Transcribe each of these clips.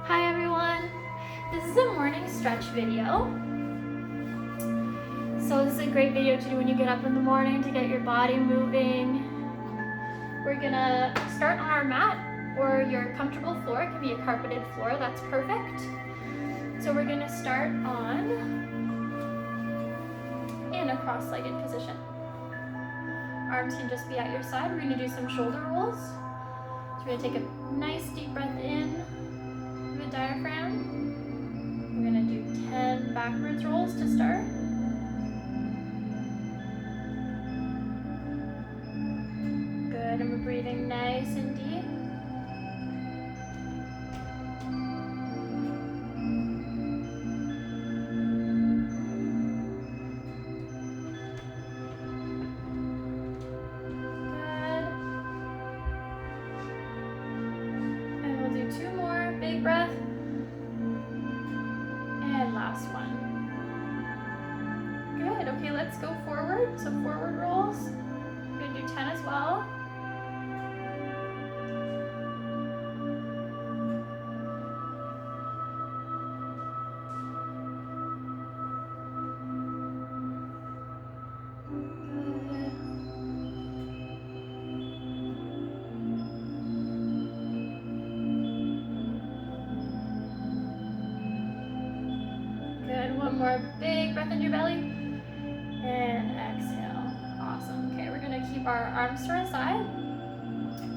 Hi everyone, this is a morning stretch video. So this is a great video to do when you get up in the morning to get your body moving. We're gonna start on our mat or your comfortable floor. It can be a carpeted floor, that's perfect. So we're gonna start on in a cross-legged position. Arms can just be at your side. We're gonna do some shoulder rolls. So we're gonna take a nice deep breath in with the diaphragm. We're gonna do 10 backwards rolls to start. Good, and we're breathing nice and deep. Two more, big breath, and last one. Good, okay, let's go forward. So forward rolls, we're gonna do 10 as well. Good, one more big breath in your belly, and exhale. Awesome, okay, we're gonna keep our arms to our side.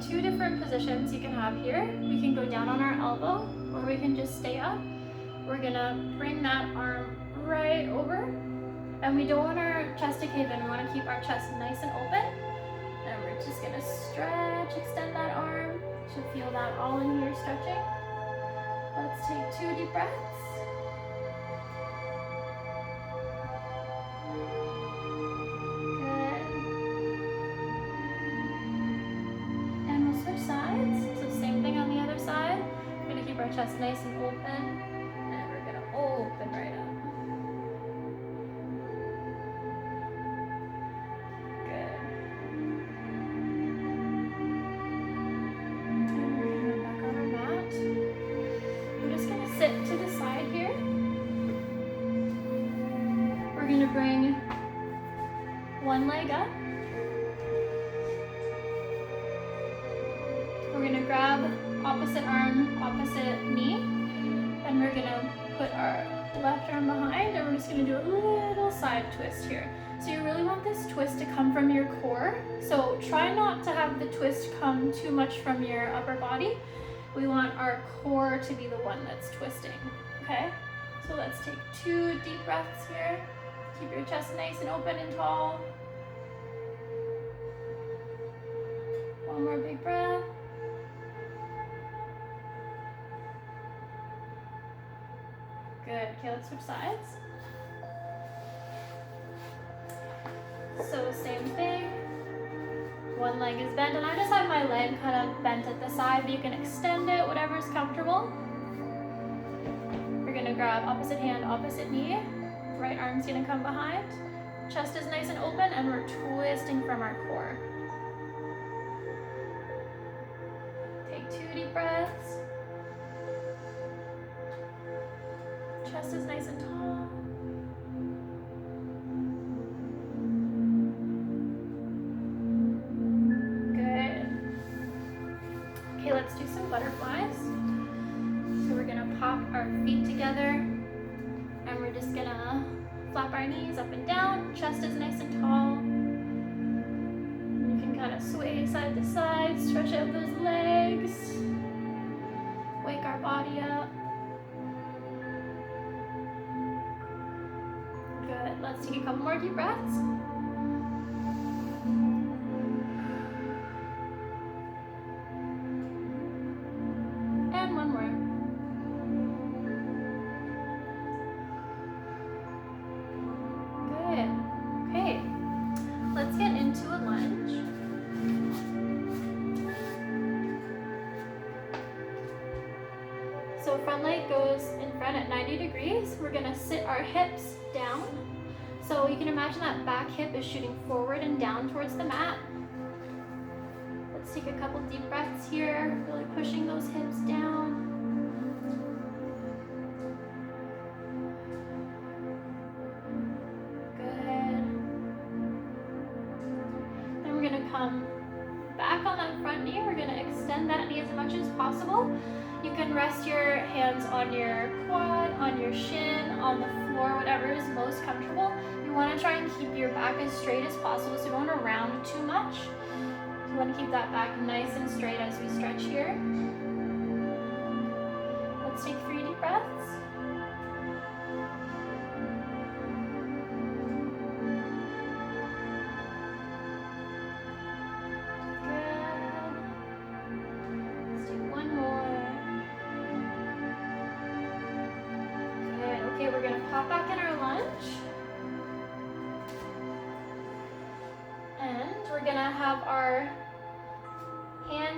Two different positions you can have here. We can go down on our elbow, or we can just stay up. We're gonna bring that arm right over, and we don't want our chest to cave in. We wanna keep our chest nice and open, and we're just gonna stretch, extend that arm. You should feel that all in here stretching. Let's take 2 deep breaths. Our chest nice and open, and we're going to open right up. Good. And we're going to go back on our mat. We're just going to sit to the side here. We're going to bring one leg up. We're going to grab opposite arm, opposite knee, and we're gonna put our left arm behind, and we're just gonna do a little side twist here. So you really want this twist to come from your core. So try not to have the twist come too much from your upper body. We want our core to be the one that's twisting, okay? So let's take 2 deep breaths here. Keep your chest nice and open and tall. One more big breath. Good, okay, let's switch sides. So same thing, one leg is bent, and I just have my leg kind of bent at the side, but you can extend it, whatever's comfortable. We're gonna grab opposite hand, opposite knee, right arm's gonna come behind, chest is nice and open, and we're twisting from our core. Take 2 deep breaths. Chest is nice and tall. Good. Okay, let's do some butterflies. So we're gonna pop our feet together, and we're just gonna flap our knees up and down. Chest is nice and tall. You can kind of sway side to side, stretch out those legs, wake our body up. Good, let's take a couple more deep breaths. And one more. Good, okay, let's get into a lunge. So front leg goes in front at 90 degrees. We're gonna sit our hips down. So you can imagine that back hip is shooting forward and down towards the mat. Let's take a couple deep breaths here, really pushing those hips down. possible. You can rest your hands on your quad, on your shin, on the floor, whatever is most comfortable. You want to try and keep your back as straight as possible, so you don't want to round too much. You want to keep that back nice and straight as we stretch here. Let's take 3 deep breaths.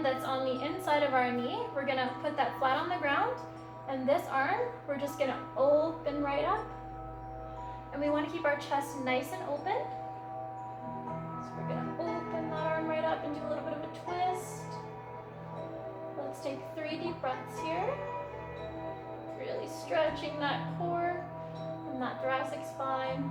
That's on the inside of our knee. We're gonna put that flat on the ground, and this arm, we're just gonna open right up. And we wanna keep our chest nice and open. So we're gonna open that arm right up and do a little bit of a twist. Let's take 3 deep breaths here. Really stretching that core and that thoracic spine.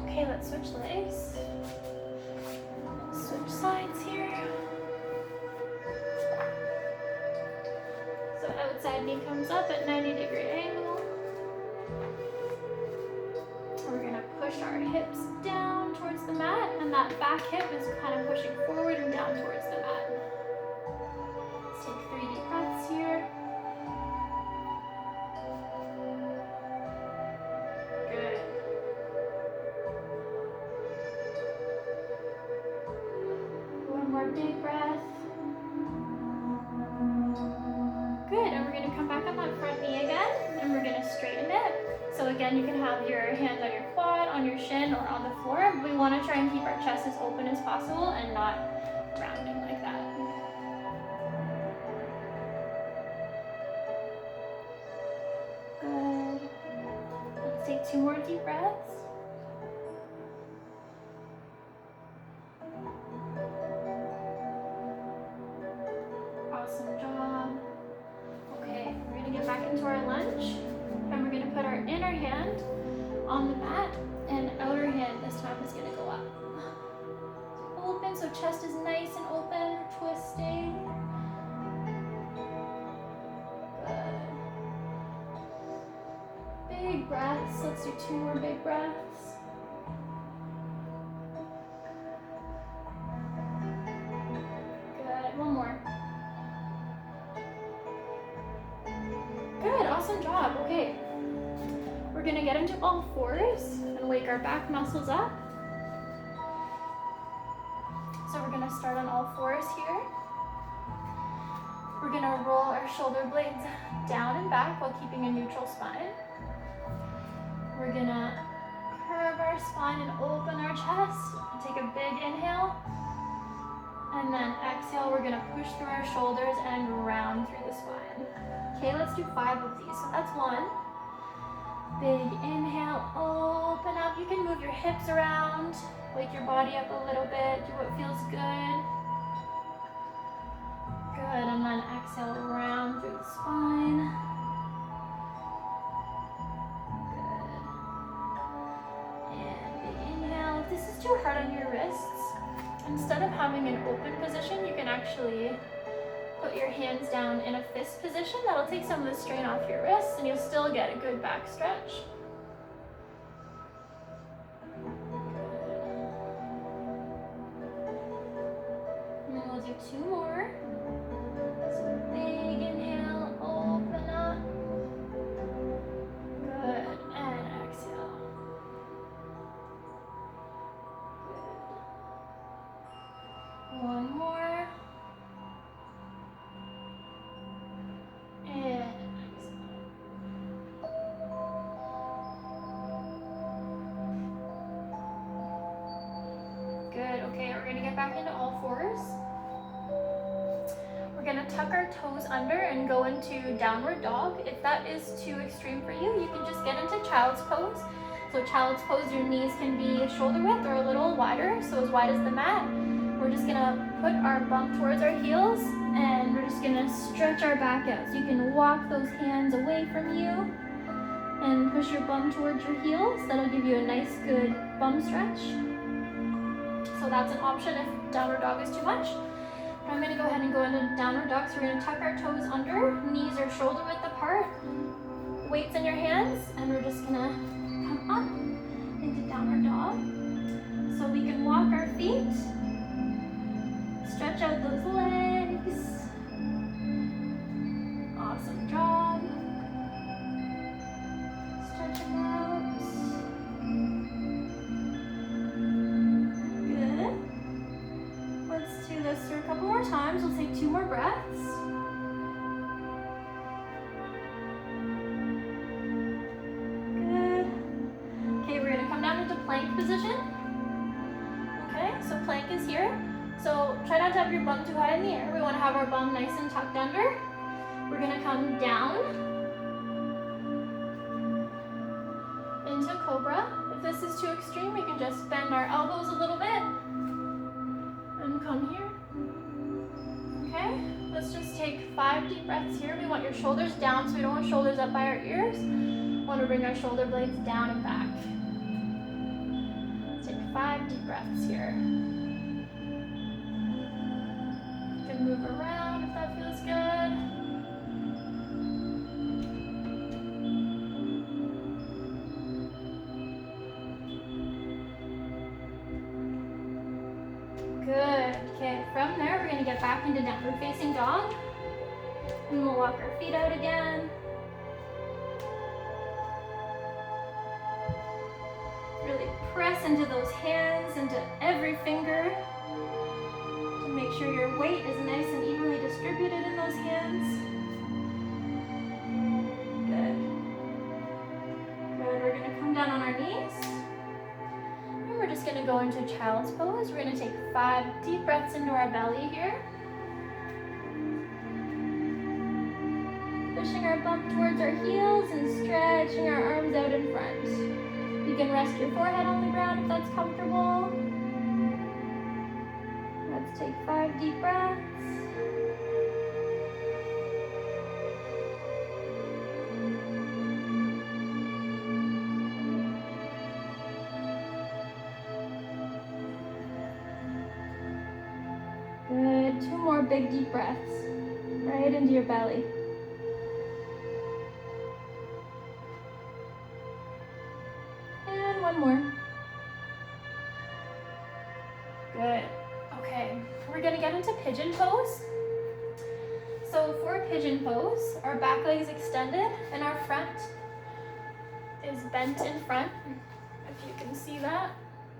Okay, let's switch legs. Switch sides here. So outside knee comes up at 90-degree angle. We're gonna push our hips down towards the mat, and that back hip is kind of pushing forward and down towards the mat. Let's take 3 deep breaths here. Big breath. Good, and we're going to come back on that front knee again, and we're going to straighten it. So again, you can have your hands on your quad, on your shin, or on the floor. We want to try and keep our chest as open as possible and not rounding like that. Good. Let's take 2 more deep breaths. Awesome job. Okay, we're gonna get back into our lunge, and we're gonna put our inner hand on the mat, and outer hand this time is gonna go up. Open, so chest is nice and open, twisting. Good. Big breaths. Let's do 2 more big breaths. Good. 1 more. Good, awesome job. Okay, we're gonna get into all fours and wake our back muscles up. So we're gonna start on all fours here. We're gonna roll our shoulder blades down and back while keeping a neutral spine. We're gonna curve our spine and open our chest. Take a big inhale. And then exhale, we're gonna push through our shoulders and round through the spine. Okay, let's do 5 of these. So that's 1. Big inhale, open up. You can move your hips around, wake your body up a little bit, do what feels good. Good, and then exhale, round through the spine. Good. And big inhale. If this is too hard on your wrists, instead of having an open position, you can actually put your hands down in a fist position. That'll take some of the strain off your wrists, and you'll still get a good back stretch. And then we'll do 2 more. So big inhale, open up. Good, and exhale. Good. 1 more. Good, okay, we're gonna get back into all fours. We're gonna tuck our toes under and go into downward dog. If that is too extreme for you, you can just get into child's pose. So child's pose, your knees can be shoulder width or a little wider, so as wide as the mat. We're just gonna put our bump towards our heels, and we're just gonna stretch our back out. So you can walk those hands away from you. And push your bum towards your heels. That'll give you a nice, good bum stretch. So that's an option if downward dog is too much. But I'm gonna go ahead and go into downward dog. So we're gonna tuck our toes under, knees are shoulder width apart, weights in your hands, and we're just gonna come up into downward dog. So we can walk our feet, stretch out those legs. Awesome job. Stretching out. Good. Let's do this for a couple more times. We'll take 2 more breaths. Good. Okay, we're gonna come down into plank position. Okay, so plank is here. So try not to have your bum too high in the air. We want to have our bum nice and tucked under. We're gonna come down into cobra. If this is too extreme, we can just bend our elbows a little bit and come here. Okay, let's just take 5 deep breaths here. We want your shoulders down, so we don't want shoulders up by our ears. We want to bring our shoulder blades down and back. Let's take 5 deep breaths here. You can move around if that feels good. Good. Okay, from there we're going to get back into downward facing dog. And we'll walk our feet out again. Really press into those hands, into every finger. To make sure your weight is nice and evenly distributed in those hands. Good. Good. We're going to come down on our knees. We're just going to go into child's pose. We're going to take 5 deep breaths into our belly here. Pushing our bum towards our heels and stretching our arms out in front. You can rest your forehead on the ground if that's comfortable. Let's take 5 deep breaths. Good. 2 more big deep breaths right into your belly. And 1 more. Good. Okay, we're gonna get into pigeon pose. So for pigeon pose, our back leg is extended and our front is bent in front. If you can see that,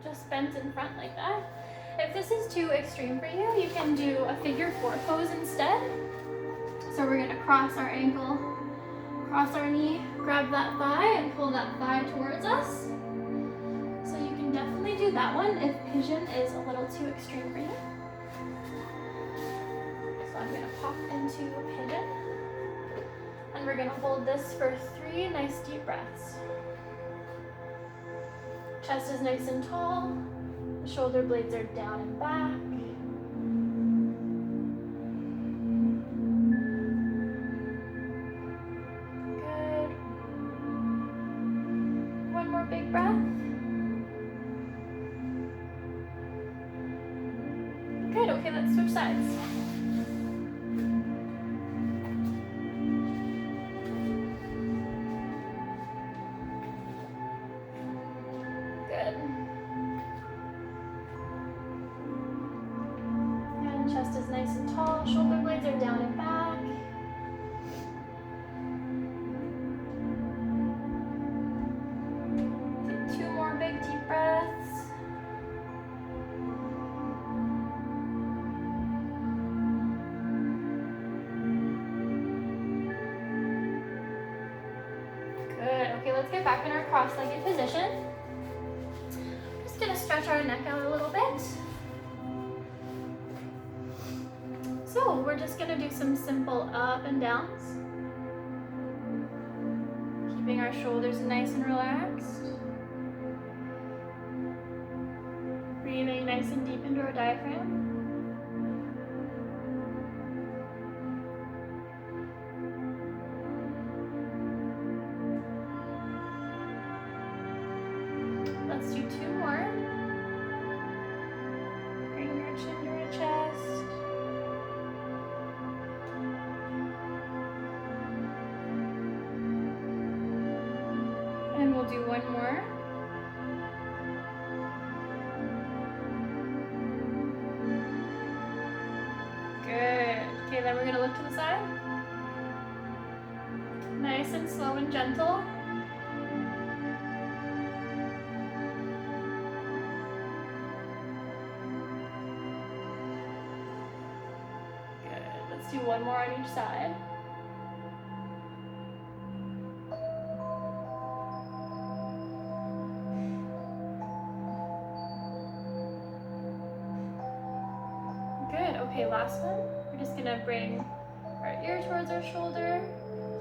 just bent in front like that. If this is too extreme for you, you can do a figure 4 pose instead. So we're gonna cross our ankle, cross our knee, grab that thigh and pull that thigh towards us. So you can definitely do that one if pigeon is a little too extreme for you. So I'm gonna pop into a pigeon. And we're gonna hold this for 3 nice deep breaths. Chest is nice and tall. The shoulder blades are down and back. Good. 1 more big breath. Good, okay, let's switch sides. Good. And chest is nice and tall, shoulder blades are down and back. Take 2 more big deep breaths. Good. Okay, let's get back in our cross-legged position. Just gonna stretch our neck out a little bit. So we're just gonna do some simple up and downs. Keeping our shoulders nice and relaxed. Breathing nice and deep into our diaphragm. Okay, then we're gonna look to the side. Nice and slow and gentle. Good. Let's do one more on each side. Good. Okay, last one. We're just gonna bring our ear towards our shoulder.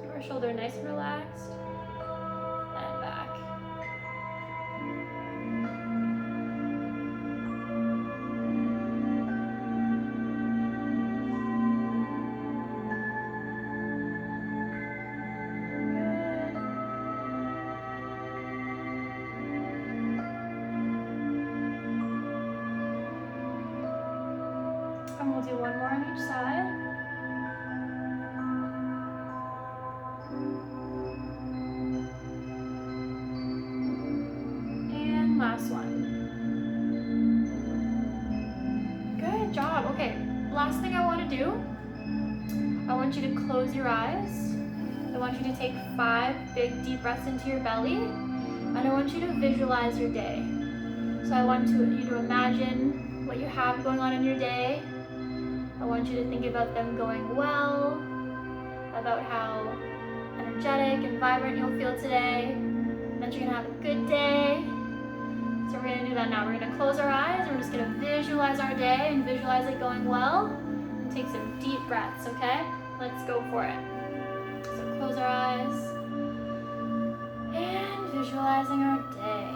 Keep our shoulder nice and relaxed. And back. And we'll do one more on each side. And last one. Good job. Okay, last thing I want to do, I want you to close your eyes. I want you to take 5 big deep breaths into your belly, and I want you to visualize your day. So I want you to imagine what you have going on in your day. I want you to think about them going well, about how energetic and vibrant you'll feel today, and that you're gonna have a good day. So we're gonna do that now. We're gonna close our eyes, and we're just gonna visualize our day and visualize it going well. And take some deep breaths, okay? Let's go for it. So close our eyes, and visualizing our day.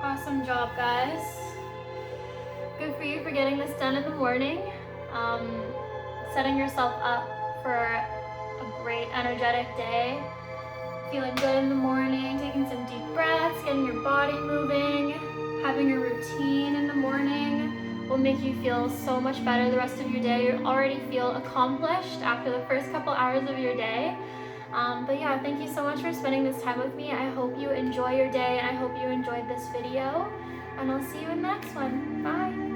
Awesome job, guys. Good for you for getting this done in the morning. Setting yourself up for a great energetic day. Feeling good in the morning, taking some deep breaths, getting your body moving, having a routine in the morning will make you feel so much better the rest of your day. You already feel accomplished after the first couple hours of your day. But yeah, thank you so much for spending this time with me. I hope you enjoy your day, and I hope you enjoyed this video. And I'll see you in the next one. Bye.